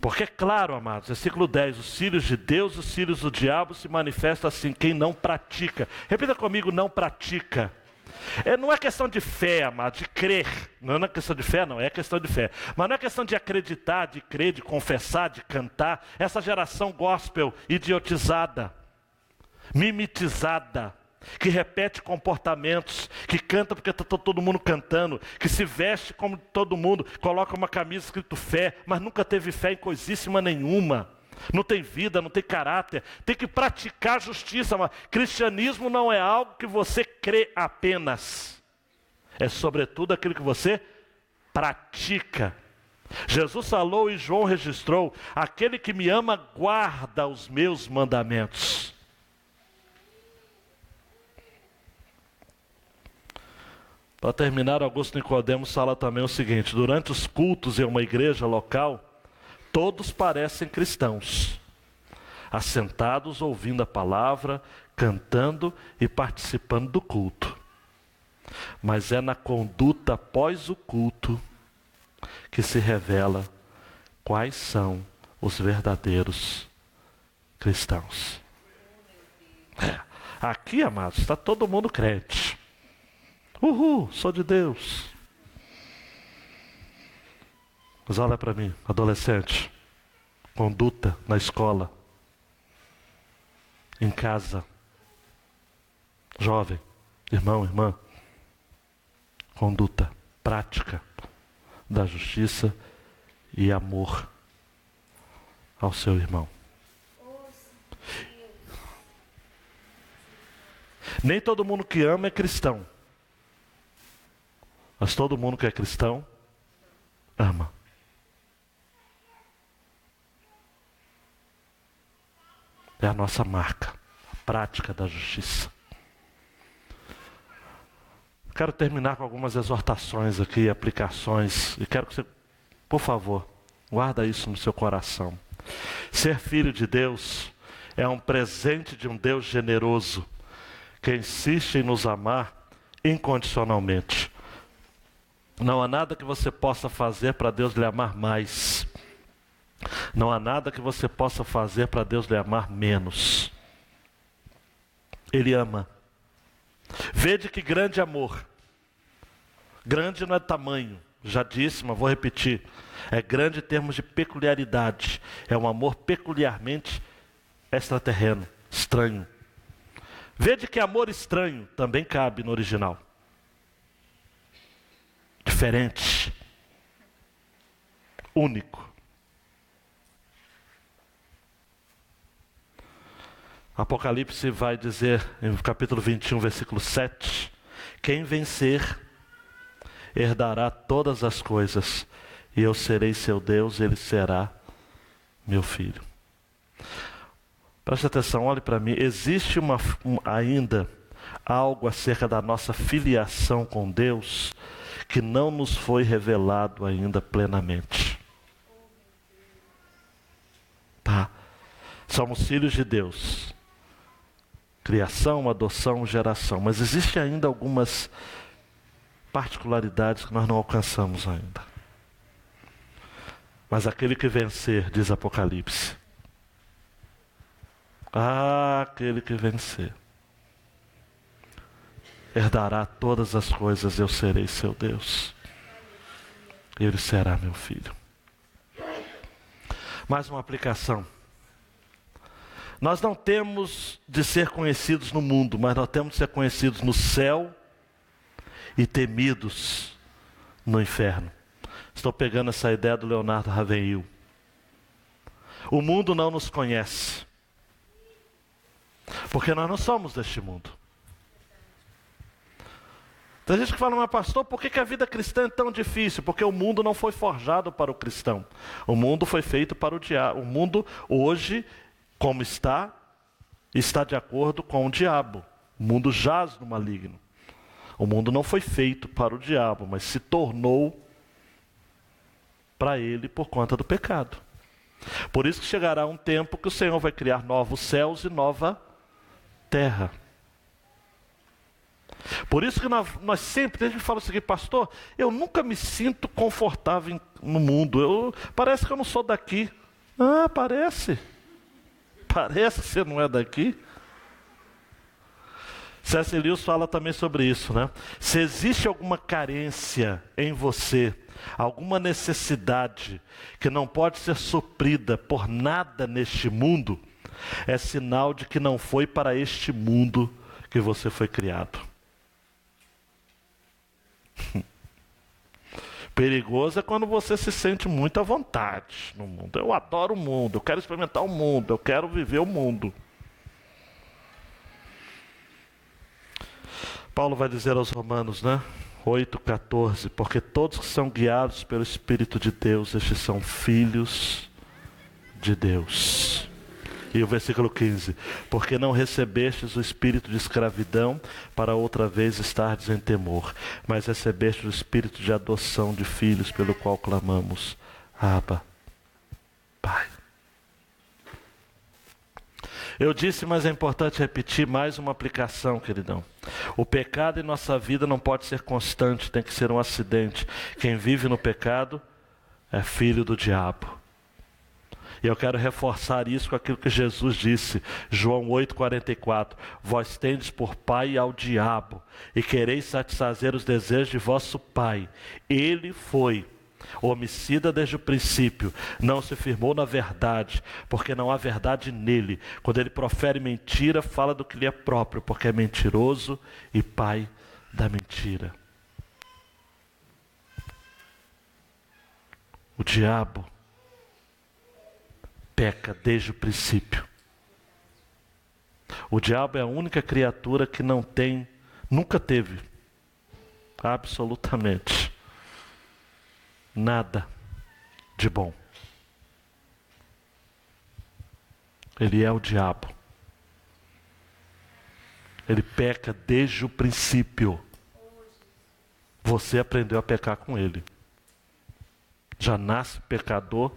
Porque é claro, amados, versículo 10, os filhos de Deus e os filhos do diabo se manifestam assim, quem não pratica. Repita comigo, não pratica. Não é questão de fé, amados, de crer. Não é questão de fé, não, é questão de fé. Mas não é questão de acreditar, de crer, de confessar, de cantar. Essa geração gospel idiotizada, mimetizada, que repete comportamentos, que canta porque está todo mundo cantando, que se veste como todo mundo, coloca uma camisa escrito fé, mas nunca teve fé em coisíssima nenhuma. Não tem vida, não tem caráter. Tem que praticar justiça. Mas cristianismo não é algo que você crê apenas. É sobretudo aquilo que você pratica. Jesus falou e João registrou: aquele que me ama guarda os meus mandamentos. Para terminar, Augusto Nicodemos fala também o seguinte: durante os cultos em uma igreja local, todos parecem cristãos, assentados ouvindo a palavra, cantando e participando do culto. Mas é na conduta após o culto que se revela quais são os verdadeiros cristãos. Aqui, amados, está todo mundo crente. Uhul, sou de Deus. Mas olha para mim, adolescente, conduta na escola, em casa, jovem, irmão, irmã, conduta, prática da justiça e amor ao seu irmão. Nem todo mundo que ama é cristão, mas todo mundo que é cristão ama. É a nossa marca, a prática da justiça. Quero terminar com algumas exortações aqui, aplicações, e quero que você, por favor, guarda isso no seu coração. Ser filho de Deus é um presente de um Deus generoso, que insiste em nos amar incondicionalmente. Não há nada que você possa fazer para Deus lhe amar mais. Não há nada que você possa fazer para Deus lhe amar menos. Ele ama. Vede que grande amor. Grande não é tamanho, já disse, mas vou repetir. É grande em termos de peculiaridade. É um amor peculiarmente extraterreno, estranho. Vede que amor estranho também cabe no original. Diferente. Único. Apocalipse vai dizer, em capítulo 21, versículo 7, quem vencer herdará todas as coisas, e eu serei seu Deus, ele será meu filho. Preste atenção, olhe para mim, existe ainda algo acerca da nossa filiação com Deus que não nos foi revelado ainda plenamente. Tá? Somos filhos de Deus. Criação, adoção, geração. Mas existe ainda algumas particularidades que nós não alcançamos ainda. Mas aquele que vencer, diz Apocalipse, aquele que vencer, herdará todas as coisas, eu serei seu Deus. Ele será meu filho. Mais uma aplicação. Nós não temos de ser conhecidos no mundo, mas nós temos de ser conhecidos no céu e temidos no inferno. Estou pegando essa ideia do Leonardo Ravenhill. O mundo não nos conhece, porque nós não somos deste mundo. Tem gente que fala, mas pastor, por que a vida cristã é tão difícil? Porque o mundo não foi forjado para o cristão. O mundo foi feito para o diabo. O mundo hoje, como está de acordo com o diabo. O mundo jaz no maligno. O mundo não foi feito para o diabo, mas se tornou para ele por conta do pecado. Por isso que chegará um tempo que o Senhor vai criar novos céus e nova terra. Por isso que nós sempre, a gente fala assim, pastor, eu nunca me sinto confortável no mundo. Parece que eu não sou daqui. Ah, parece. Parece que você não é daqui. C.S. Lewis fala também sobre isso, né? Se existe alguma carência em você, alguma necessidade que não pode ser suprida por nada neste mundo, é sinal de que não foi para este mundo que você foi criado. Perigoso é quando você se sente muito à vontade no mundo. Eu adoro o mundo, eu quero experimentar o mundo, eu quero viver o mundo. Paulo vai dizer aos Romanos, né? 8,14, porque todos que são guiados pelo Espírito de Deus, estes são filhos de Deus. E o versículo 15, porque não recebestes o espírito de escravidão para outra vez estardes em temor, mas recebestes o espírito de adoção de filhos, pelo qual clamamos, Abba, Pai. Eu disse, mas é importante repetir mais uma aplicação, queridão. O pecado em nossa vida não pode ser constante, tem que ser um acidente. Quem vive no pecado é filho do diabo. E eu quero reforçar isso com aquilo que Jesus disse, João 8,44. Vós tendes por pai ao diabo, e quereis satisfazer os desejos de vosso pai. Ele foi homicida desde o princípio, não se firmou na verdade, porque não há verdade nele. Quando ele profere mentira, fala do que lhe é próprio, porque é mentiroso e pai da mentira. O diabo peca desde o princípio. O diabo é a única criatura que não tem, nunca teve, absolutamente nada de bom. Ele é o diabo. Ele peca desde o princípio. Você aprendeu a pecar com ele. Já nasce pecador,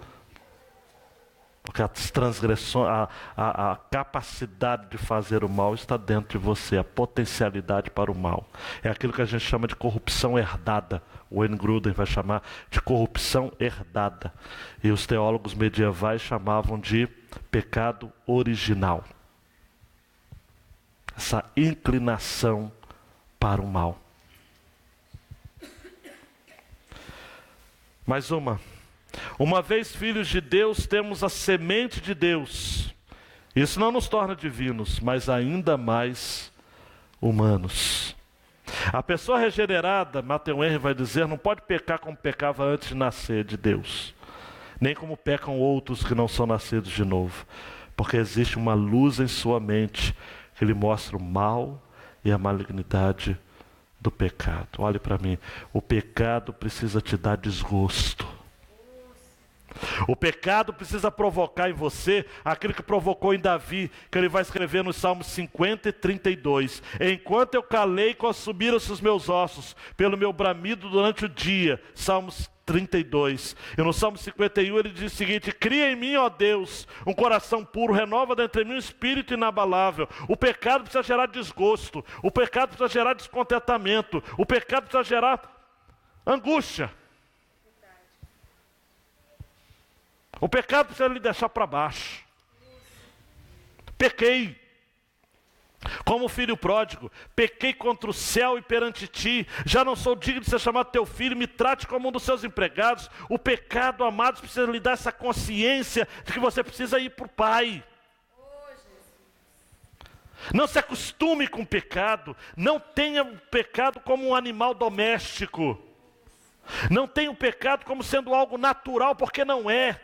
porque as transgressões, a capacidade de fazer o mal está dentro de você, a potencialidade para o mal. É aquilo que a gente chama de corrupção herdada. O Wayne Grudem vai chamar de corrupção herdada. E os teólogos medievais chamavam de pecado original. Essa inclinação para o mal. Mais uma vez filhos de Deus, temos a semente de Deus. Isso não nos torna divinos, mas ainda mais humanos. A pessoa regenerada, Matthew Henry vai dizer, não pode pecar como pecava antes de nascer de Deus, nem como pecam outros que não são nascidos de novo, porque existe uma luz em sua mente que lhe mostra o mal e a malignidade do pecado. Olhe para mim, o pecado precisa te dar desgosto. O pecado precisa provocar em você aquilo que provocou em Davi, que ele vai escrever nos Salmos 50 e 32. Enquanto eu calei, consumiram-se os meus ossos, pelo meu bramido durante o dia. Salmos 32. E no Salmo 51 ele diz o seguinte: cria em mim, ó Deus, um coração puro, renova dentro de mim um espírito inabalável. O pecado precisa gerar desgosto, o pecado precisa gerar descontentamento, o pecado precisa gerar angústia. O pecado precisa lhe deixar para baixo. Pequei, como filho pródigo, pequei contra o céu e perante ti, já não sou digno de ser chamado teu filho, me trate como um dos seus empregados. O pecado, amados, precisa lhe dar essa consciência de que você precisa ir para o Pai. Não se acostume com o pecado. Não tenha o pecado como um animal doméstico. Não tenha o pecado como sendo algo natural, porque não é.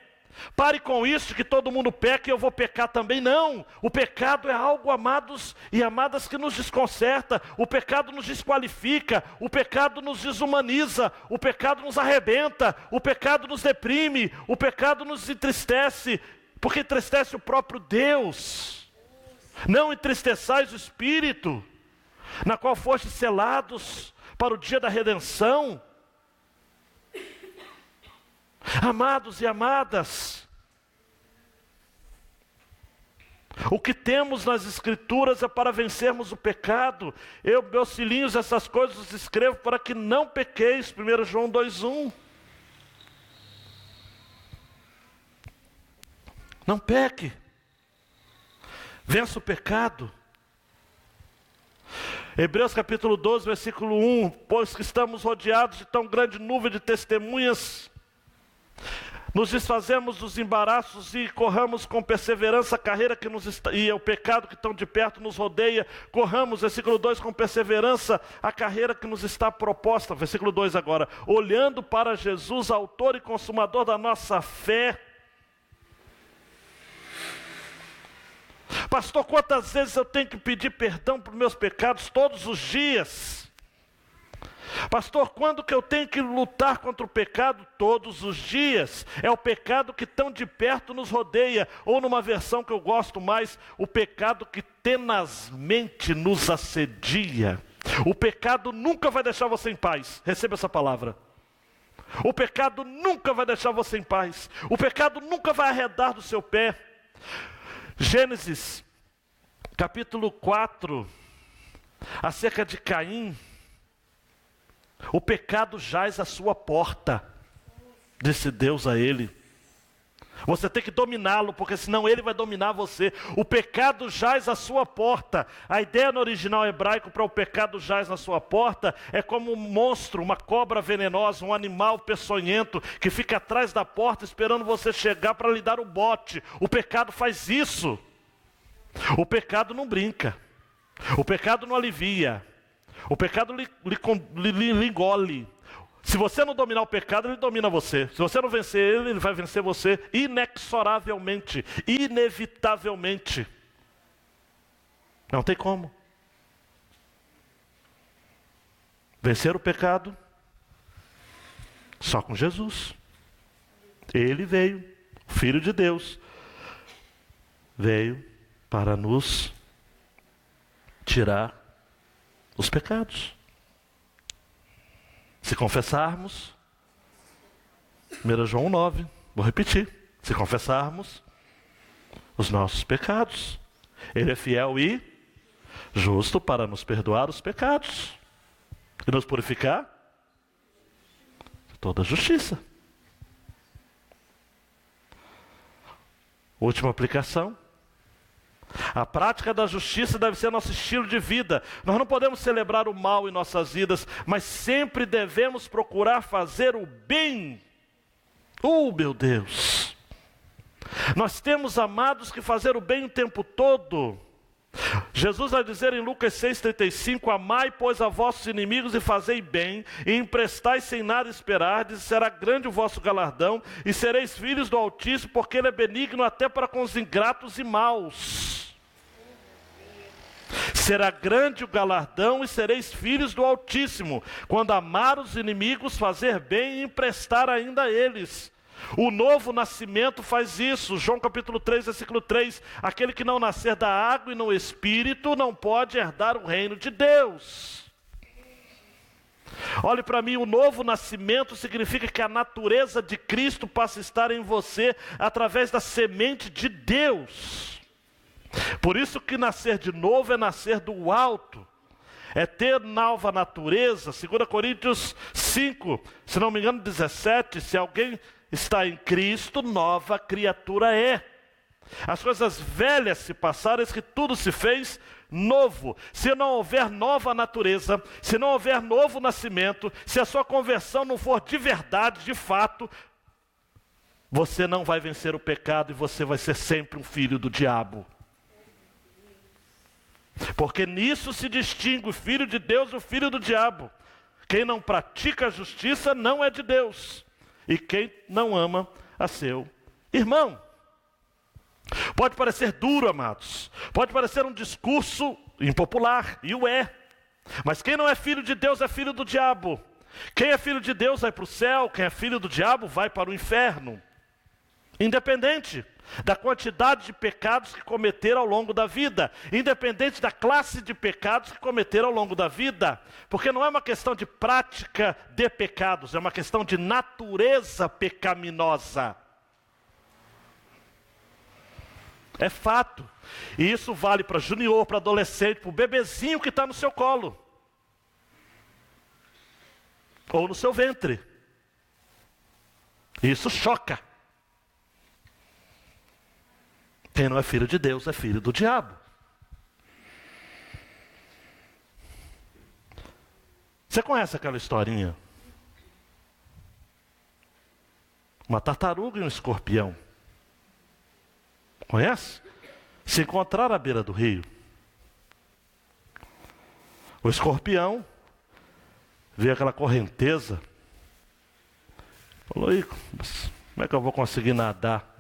Pare com isso que todo mundo peca e eu vou pecar também. Não, o pecado é algo, amados e amadas, que nos desconcerta. O pecado nos desqualifica, o pecado nos desumaniza, o pecado nos arrebenta, o pecado nos deprime, o pecado nos entristece, porque entristece o próprio Deus. Não entristeçais o Espírito, na qual fostes selados para o dia da redenção. Amados e amadas, o que temos nas Escrituras é para vencermos o pecado. Eu, meus filhinhos, essas coisas os escrevo para que não pequeis. 1 João 2,1. Não peque. Vença o pecado. Hebreus capítulo 12, versículo 1. Pois que estamos rodeados de tão grande nuvem de testemunhas, nos desfazemos dos embaraços e corramos com perseverança a carreira que nos está, e o pecado que tão de perto nos rodeia. Corramos, versículo 2, com perseverança a carreira que nos está proposta. Versículo 2 agora. Olhando para Jesus, autor e consumador da nossa fé. Pastor, quantas vezes eu tenho que pedir perdão por meus pecados? Todos os dias. Pastor, quando que eu tenho que lutar contra o pecado? Todos os dias. É o pecado que tão de perto nos rodeia, ou numa versão que eu gosto mais, o pecado que tenazmente nos assedia. O pecado nunca vai deixar você em paz. Receba essa palavra. O pecado nunca vai deixar você em paz. O pecado nunca vai arredar do seu pé. Gênesis capítulo 4, acerca de Caim. O pecado jaz à sua porta, disse Deus a ele. Você tem que dominá-lo, porque senão ele vai dominar você. O pecado jaz à sua porta. A ideia no original hebraico para o pecado jaz na sua porta é como um monstro, uma cobra venenosa, um animal peçonhento que fica atrás da porta esperando você chegar para lhe dar o bote. O pecado faz isso. O pecado não brinca. O pecado não alivia. O pecado lhe engole. Se você não dominar o pecado, ele domina você. Se você não vencer ele, ele vai vencer você inexoravelmente, inevitavelmente. Não tem como. Vencer o pecado só com Jesus. Ele veio, o Filho de Deus, veio para nos tirar os pecados. Se confessarmos, 1 João 9, vou repetir. Se confessarmos os nossos pecados, Ele é fiel e justo para nos perdoar os pecados e nos purificar de toda justiça. Última aplicação. A prática da justiça deve ser nosso estilo de vida. Nós não podemos celebrar o mal em nossas vidas, mas sempre devemos procurar fazer o bem. Oh, meu Deus! Nós temos, amados, que fazer o bem o tempo todo. Jesus vai dizer em Lucas 6,35: amai, pois, a vossos inimigos e fazei bem, e emprestai sem nada esperardes, e será grande o vosso galardão, e sereis filhos do Altíssimo, porque Ele é benigno até para com os ingratos e maus. Será grande o galardão e sereis filhos do Altíssimo, quando amar os inimigos, fazer bem e emprestar ainda a eles. O novo nascimento faz isso. João capítulo 3, versículo 3. Aquele que não nascer da água e no Espírito não pode herdar o reino de Deus. Olhe para mim, o novo nascimento significa que a natureza de Cristo passa a estar em você através da semente de Deus. Por isso que nascer de novo é nascer do alto. É ter nova natureza. 2 Coríntios 5, se não me engano 17, se alguém está em Cristo, nova criatura é. As coisas velhas se passaram, eis que tudo se fez novo. Se não houver nova natureza, se não houver novo nascimento, se a sua conversão não for de verdade, de fato, você não vai vencer o pecado e você vai ser sempre um filho do diabo. Porque nisso se distingue o filho de Deus e o filho do diabo. Quem não pratica a justiça não é de Deus, e quem não ama a seu irmão. Pode parecer duro, amados, pode parecer um discurso impopular, e o é. Mas quem não é filho de Deus é filho do diabo. Quem é filho de Deus vai para o céu, quem é filho do diabo vai para o inferno. Independente da quantidade de pecados que cometeram ao longo da vida, independente da classe de pecados que cometeram ao longo da vida, porque não é uma questão de prática de pecados, é uma questão de natureza pecaminosa. É fato. E isso vale para junior, para adolescente, para o bebezinho que está no seu colo. Ou no seu ventre. Isso choca. Quem não é filho de Deus é filho do diabo. Você conhece aquela historinha? Uma tartaruga e um escorpião. Conhece? Se encontraram à beira do rio. O escorpião vê aquela correnteza. Falou, como é que eu vou conseguir nadar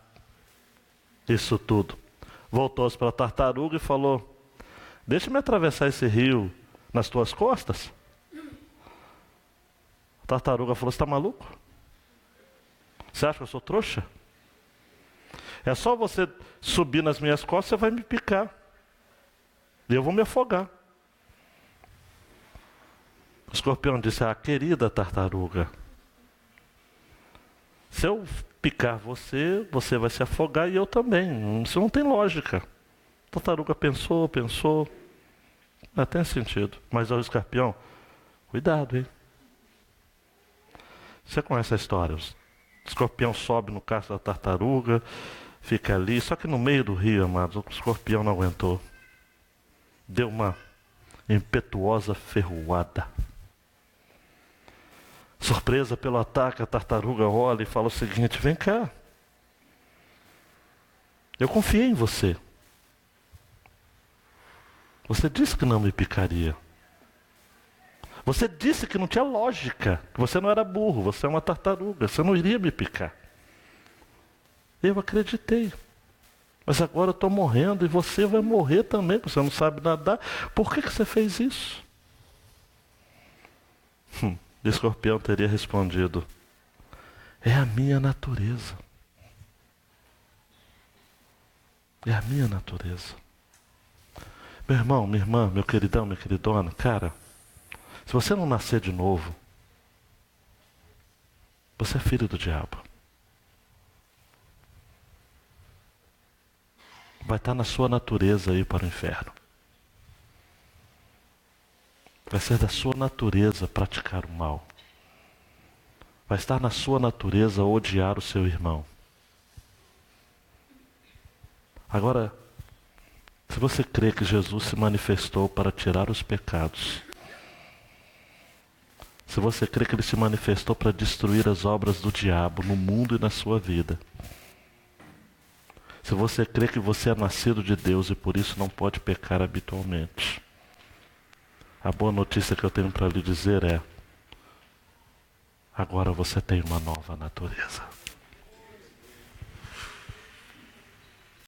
isso tudo? Voltou-se para a tartaruga e falou, deixa-me atravessar esse rio nas tuas costas. A tartaruga falou, você está maluco? Você acha que eu sou trouxa? É só você subir nas minhas costas, você vai me picar. E eu vou me afogar. O escorpião disse, querida tartaruga, se eu picar você, você vai se afogar e eu também. Isso não tem lógica. A tartaruga pensou. Não tem sentido. Mas o escorpião, cuidado, hein? Você conhece a história? O escorpião sobe no casco da tartaruga, fica ali, só que no meio do rio, amados, o escorpião não aguentou. Deu uma impetuosa ferroada. Surpresa pelo ataque, a tartaruga olha e fala o seguinte, vem cá. Eu confiei em você. Você disse que não me picaria. Você disse que não tinha lógica, que você não era burro, você é uma tartaruga, você não iria me picar. Eu acreditei. Mas agora eu estou morrendo e você vai morrer também, você não sabe nadar. Por que você fez isso? O escorpião teria respondido, é a minha natureza. É a minha natureza. Meu irmão, minha irmã, meu queridão, minha queridona, cara, se você não nascer de novo, você é filho do diabo. Vai estar na sua natureza ir para o inferno. Vai ser da sua natureza praticar o mal. Vai estar na sua natureza odiar o seu irmão. Agora, se você crê que Jesus se manifestou para tirar os pecados, se você crê que Ele se manifestou para destruir as obras do diabo no mundo e na sua vida, se você crê que você é nascido de Deus e por isso não pode pecar habitualmente, a boa notícia que eu tenho para lhe dizer é, agora você tem uma nova natureza.